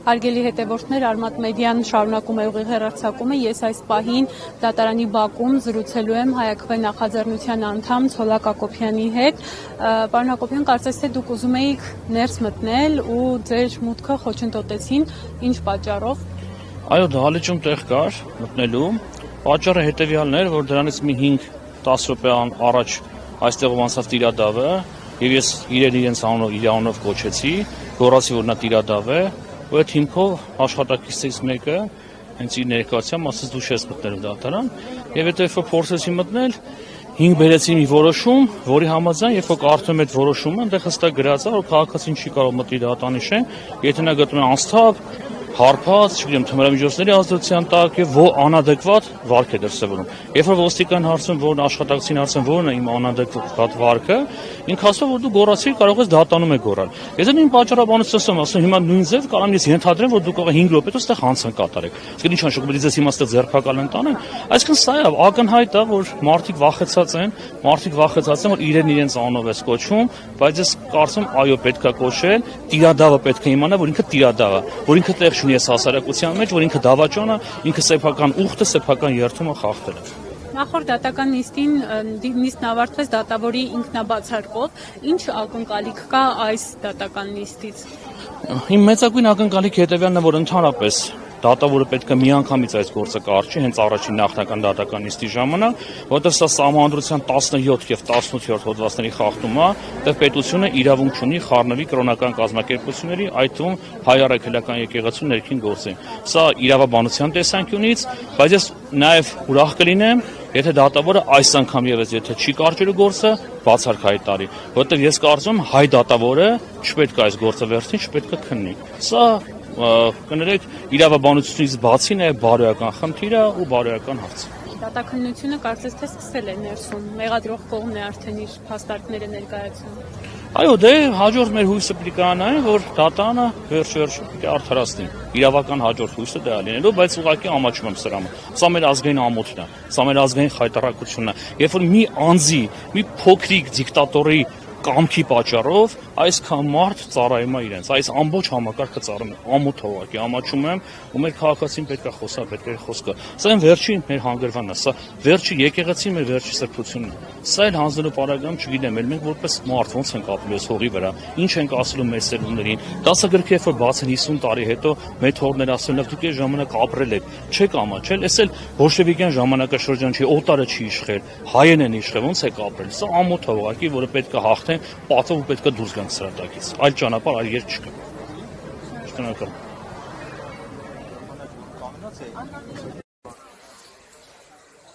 Հարգելի հետևորդներ, Արմատ մեդիան շարունակում է ուղիղ հեռարձակումը։ Ես այս պահին դատարանի բակում զրուցելու եմ Հայաքվե նախաձեռնության անդամ Ցոլակ Հակոբյանի հետ։ Պարոն Հակոբյան, կարծես թե դուք ուզում էիք ներս մտնել ու ձեր մուտքը խոչընդոտեցին, ինչ պատճառով։ Այո, դահլիճում տեղ կար մտնելու։ Պատճառը հետևյալն էր, որ դրանից մի 5-10 րոպե առաջ այստեղով անցավ տիրադավը, եւ ես իրենց անունով կոչեցի, գոռացի, որ նա տիրադավ է։ Ու այդ հիմքով աշխատակիցներից մեկը հենց իր ներկայությամբ ասաց դու չես մտնել դատարան, եւ հետո երբ փորձեցի մտնել, 5 բերեցի մի որոշում, որի համաձայն երբ կարդում այդ որոշումը, այնտեղ հստակ գրած է, որ քաղաքացին չի կարող մտնել դատարանի շեն, եթե նա գտնում է անսթափ, հարբած, չգիտեմ, թմրամիջոցների ազդեցության տակ եւ անադեկվատ վարք է դրսևորում։ Երբ որ ոստիկան հարցում, որ աշխատակցին հարցում, որն է իմ անադեկվատ վարքը, ինքը ասում, որ դու գոռացիր, կարող ես դատանում եք գոռալ։ Ես այն պատճառաբանությամբ ասում, հիմա նույն ձև կարամ ես ենթադրեմ, որ դուք կարող 5 րոպե այստեղ հանցան կատարեք։ Իսկ ինչ անշուշտ պետք է հիմա այստեղ ձերբակալ են տանեն։ Այսինքն սա է ակնհայտ է, որ մարդիկ վախեցած են, որ իրենց անունով է կոչում, բայց ես կարծում այո պետք է կոչել, տիրադավը պետք է իմանա, որ ինքը տիրադավ է, որ ինքը տեղ չունի այս հասարակության մեջ, որ ինքը դավաճան է, ինքը սեփական ուխտը, սեփական երթումը խախտել է։ Նախորդ դատական նիստն ավարտվեց դատավորի ինքնաբացարկով։ Ինչ ակնկալիք կա այս դատական նիստից։ Իմ մեծագույն ակնկալիքը հետևյալն է, որ ընդհանրապես դատավորը պետք է միանգամից այս գործը կարճի, հենց առաջին նախնական դատական նիստի ժամանակ, որտեղ սա Սահմանադրության 17 եւ 18-րդ հոդվածների խախտում է, որտեղ պետությունը իրավունք ունի խառնվի կրոնական կազմակերպությունների, այդ թվում հայ առաքելական եկեղեցու ներքին գործին։ Սա իրավաբանության տեսանկյունից, բայց ես նաեւ ուրախ կլինեմ, եթե դատավորը այս անգամ եւս եթե չի կարճելու գործը, բացարձակ հայտարարի, որտեղ ես կարծում եմ հայ դատավորը չպետք է այս գործը վերցնի, չպետք է քննի։ Սա կներեք իրավաբանությունից բացի նաև բարոյական խնդիր է ու բարոյական հարց։ Դատաքննությունը կարծես թե սկսել է ներսում, մեղադրող կողմն է արդեն իր փաստարկները ներկայացնում։ Այո, դե հաջորդ մեր հույսը պիտի կանա, որ դատանը վերջ-վերջը պիտի արդարացնի։ Իրավական հաջորդ հույսը դա է լինելու, բայց ուղղակի ամաչում եմ սրա։ Սա մեր ազգային ամոթն է, սա մեր ազգային խայտարակությունն է։ Երբ որ մի անձի, մի փոքրիկ դիկտատորի կամքի պատճառով այսքան մարդ ծառայում է իրենց, այս ամբողջ համակարգը ծառայում է, ամոթ հողակի, ամաչում եմ, ու մեր քաղաքացին պետք է խոսա, պետք է խոսքը։ Սա այն վերջին մեր հանգրվանն է, սա վերջի եկեղեցի մեր վերջի սրբությունն է։ Սա էլ հանձնելու պարագայում չգիտեմ, մենք որպես մարդ ոնց ենք ապրելու այս հողի վրա, ինչ ենք ասելու մեր սերունդներին։ Դասագրքի երբ որ բացեն 50 տարի հետո մեր թորները ասել են, դուք այս ժամանակ ապրել եք, չեք ամաչել, էս էլ բոլշևիկյան ժամանակաշրջան չի, օտարը չի իշխել, հայերն են իշխել, ոնց եք ապրել։ Սա ամոթ հողակի, որը պետք է հաղթեն, պատվով ու պետք է դուրս գանք սրա տակից։ Այլ ճանապարհ, այլ երկ չկա։ Շնորհակալ։